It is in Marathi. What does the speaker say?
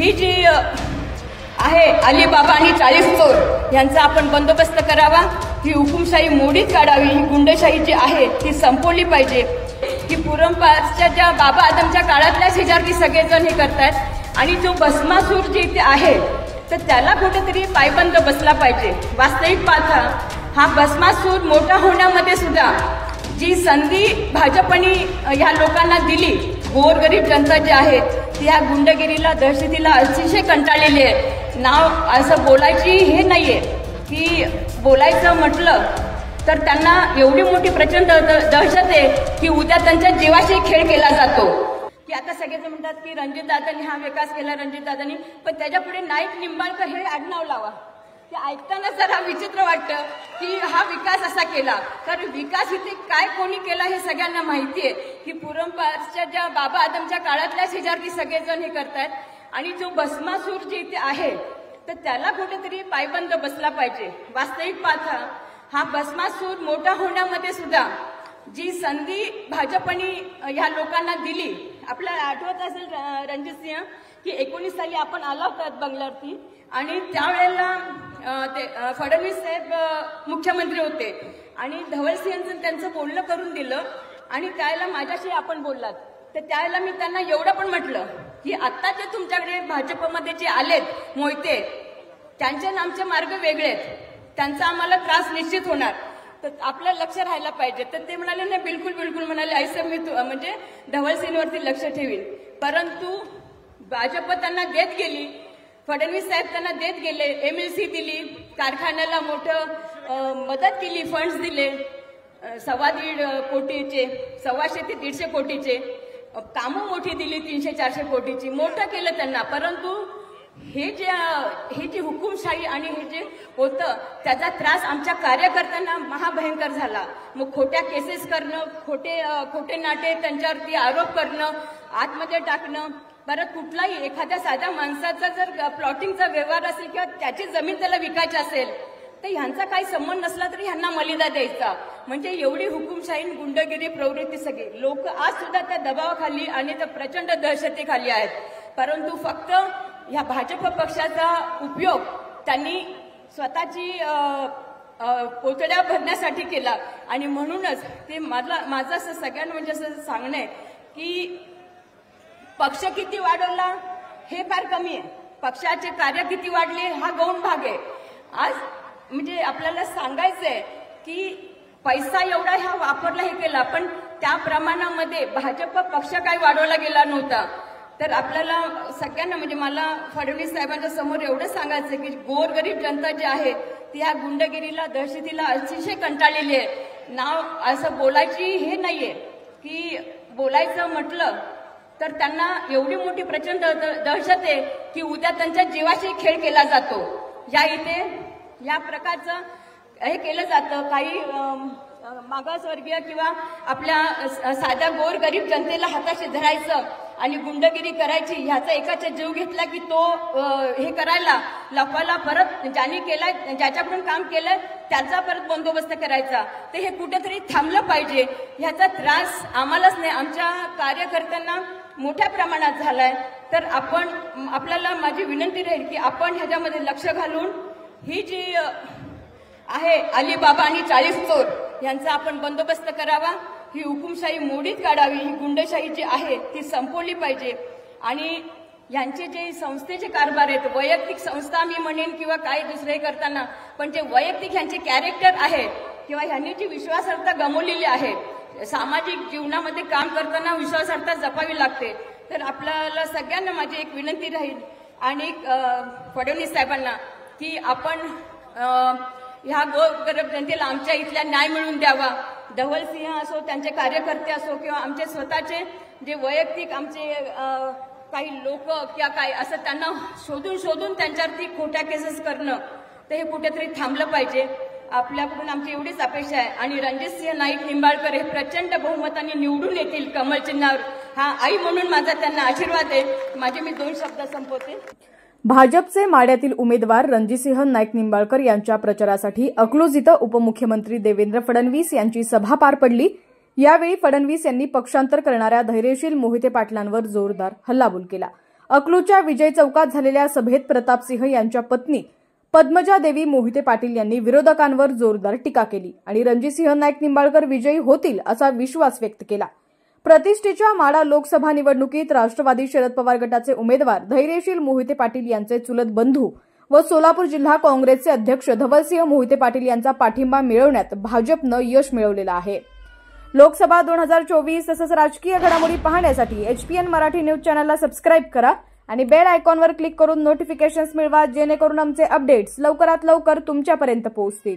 ही जी आहे अलिबाबा आणि 40 चोर यांचा आपण बंदोबस्त करावा, ही हुकुमशाही मोडीत काढावी, ही गुंडशाही जी आहे ती संपवली पाहिजे। की पुरंपारच्या ज्या बाबा आदमच्या काळातल्या शेजारती सगळेजण हे करतात आणि जो भस्मासूर जे इथे आहे तर त्याला कुठेतरी पायबंद बसला पाहिजे। वास्तविक पाहता हा भस्मासूर मोठा होण्यामध्ये सुद्धा जी संधी भाजपने ह्या लोकांना दिली, गोरगरीब जनता जी आहे ती ह्या गुंडगिरीला दहशतीला अतिशय कंटाळलेली आहे। नाव असं बोलायची हे नाहीये की बोलायचं म्हटलं तर त्यांना एवढी मोठी प्रचंड दहशत आहे की उद्या त्यांच्या जीवाशी खेळ केला जातो। की आता सगळेजण म्हणतात की रणजितदादांनी हा विकास केला, रणजितदादांनी, पण त्याच्यापुढे नाईक निंबाळकर हे आडनाव लावा। ते ऐकताना जरा विचित्र वाटतं की हा विकास असा केला, तर विकास इथे काय कोणी केला हे सगळ्यांना माहिती आहे। की पुरंपारच्या ज्या बाबा आदमच्या काळातल्या शेजारती सगळेजण हे करतात आणि जो भस्मासूर जे इथे आहे तर त्याला कुठेतरी पायबंद बसला पाहिजे। वास्तविक पाहता हा भस्मासूर मोठा होण्यामध्ये सुद्धा जी संधी भाजपने ह्या लोकांना दिली, आपल्याला आठवत असेल रणजित सिंह की 19 साली आपण आला होता बंगल्यावरती आणि त्यावेळेला ते फडणवीस साहेब मुख्यमंत्री होते आणि धवलसिंहांचं त्यांचं बोलणं करून दिलं आणि त्यावेळेला माझ्याशी आपण बोललात, तर त्यावेळेला मी त्यांना एवढं पण म्हटलं की आता जे तुमच्याकडे भाजपमध्ये जे आलेत मोहिते त्यांचे आणि आमचे मार्ग वेगळे आहेत, त्यांचा आम्हाला त्रास निश्चित होणार, तर आपलं लक्ष राहायला पाहिजे। तर ते म्हणाले नाही, बिलकुल बिलकुल म्हणाले, ऐसे मी म्हणजे धवलसिंहवरती लक्ष ठेवीन। परंतु भाजप त्यांना देत गेली, फडणवीस साहेब त्यांना देत गेले, MLC दिली, कारखान्याला मोठं मदत केली, फंड्स दिले 1.25 कोटीचे, 125 ते 150 कोटीचे, कामं मोठी दिली 300-400 कोटीची, मोठं केलं त्यांना। परंतु ही जी हुकुमशाही आणि हे जे होतं त्याचा त्रास आमच्या कार्यकर्त्यांना महाभयंकर झाला। मग खोट्या केसेस करणं, खोटे नाटे त्यांच्यावरती आरोप करणं, आतमध्ये टाकणं, परत कुठलाही एखाद्या साध्या माणसाचा जर प्लॉटिंगचा व्यवहार असेल किंवा त्याची जमीन त्याला विकायची असेल तर ह्यांचा काही संबंध नसला तरी ह्यांना मलिदा द्यायचा, म्हणजे एवढी हुकुमशाही गुंडगिरी प्रवृत्ती सगळी लोक आज सुद्धा त्या दबावाखाली आणि त्या प्रचंड दहशतीखाली आहेत। परंतु फक्त ह्या भाजप पक्षाचा उपयोग त्यांनी स्वतःची पोतड्या भरण्यासाठी केला आणि म्हणूनच ते माझं असं सगळ्यांना म्हणजे असं सांगणं आहे की पक्ष किती वाढवला हे फार कमी आहे, पक्षाचे कार्य किती वाढले हा गौण भाग आहे। आज म्हणजे आपल्याला सांगायचंय की पैसा एवढा ह्या वापरला हे केला, पण त्या प्रमाणामध्ये भाजप पक्ष काही वाढवला गेला नव्हता। तर आपल्याला सगळ्यांना म्हणजे मला फडणवीस साहेबांच्या समोर एवढं सांगायचं की गोरगरीब जनता जी आहे ती ह्या गुंडगिरीला दहशतीला अतिशय कंटाळलेली आहे। नाव असं बोलायची हे नाहीये की बोलायचं म्हटलं तर त्यांना एवढी मोठी प्रचंड दहशत आहे की उद्या त्यांच्या जीवाशी खेळ केला जातो। इथे या प्रकारचं हे केलं जातं, काही मागासवर्गीय किंवा आपल्या साध्या गोरगरीब जनतेला हाताशी धरायचं आणि गुंडगिरी करायची, ह्याचा एकाचा जीव घेतला की तो हे करायला लपवायला परत ज्यांनी केलाय, ज्याच्याकडून काम केलंय त्याचा परत बंदोबस्त करायचा, तर हे कुठेतरी थांबलं पाहिजे। ह्याचा त्रास आम्हालाच नाही आमच्या कार्यकर्त्यांना मोठ्या प्रमाणात झालाय। तर आपल्याला माझी विनंती राहील की आपण ह्याच्यामध्ये लक्ष घालून ही जी आहे अलिबाबा आणि 40 चोर यांचा आपण बंदोबस्त करावा, ही हुकुमशाही मोडीत काढावी, ही गुंडशाही जी आहे ती संपवली पाहिजे। आणि यांचे जे संस्थेचे कारभार आहेत, वैयक्तिक संस्था मी म्हणेन किंवा काही दुसरे करताना, पण जे वैयक्तिक यांचे कॅरेक्टर आहे किंवा ह्यांनी जी विश्वासार्हता गमावलेली आहे, सामाजिक जीवनामध्ये काम करताना विश्वासार्हता जपावी लागते। तर आपल्याला सगळ्यांना माझी एक विनंती राहील आणि फडणवीस साहेबांना की आपण ह्या गोरगरीब जनतेला आमच्या इथल्या न्याय मिळवून द्यावा। धवलसिंह असो, त्यांचे कार्यकर्ते असो किंवा आमचे स्वतःचे जे वैयक्तिक आमचे काही लोक किंवा काय असं त्यांना शोधून त्यांच्यावरती खोट्या केसेस करणं, तर हे कुठेतरी थांबलं पाहिजे। आपल्याकडून आमची एवढीच अपेक्षा आहे आणि रणजितसिंह नाईक निंबाळकर हे प्रचंड बहुमताने निवडून येतील कमळ चिन्हावर, हा आई म्हणून माझा त्यांना आशीर्वाद आहे। माझे मी 2 शब्द संपवते। भाजपचे माढ्यातील उमेदवार रणजितसिंह नाईक निंबाळकर यांच्या प्रचारासाठी अकलूज इथं उपमुख्यमंत्री देवेंद्र फडणवीस यांची सभा पार पडली। यावेळी फडणवीस यांनी पक्षांतर करणाऱ्या धैर्यशील मोहिते पाटलांवर जोरदार हल्लाबोल केला। अकलूजच्या विजय चौकात झालेल्या सभेत प्रतापसिंह यांच्या पत्नी पद्मजा देवी मोहिते पाटील यांनी विरोधकांवर जोरदार टीका केली आणि रणजितसिंह नाईक निंबाळकर विजयी होतील असा विश्वास व्यक्त केला। प्रतिष्ठेच्या माढा लोकसभा निवडणुकीत राष्ट्रवादी शरद पवार गटाचे उमेदवार धैर्यशील मोहिते पाटील यांचे चुलत बंधू व सोलापूर जिल्हा काँग्रेसचे अध्यक्ष धवलसिंह मोहिते पाटील यांचा पाठिंबा मिळवण्यात भाजपनं यश मिळवलेलं आहे। लोकसभा 2024 तसंच राजकीय घडामोडी पाहण्यासाठी HPN मराठी न्यूज चॅनलला सबस्क्राईब करा आणि बेल आयकॉनवर क्लिक करून नोटिफिकेशन्स मिळवा, जेणेकरून आमचे अपडेट्स लवकरात लवकर तुमच्यापर्यंत पोहोचतील।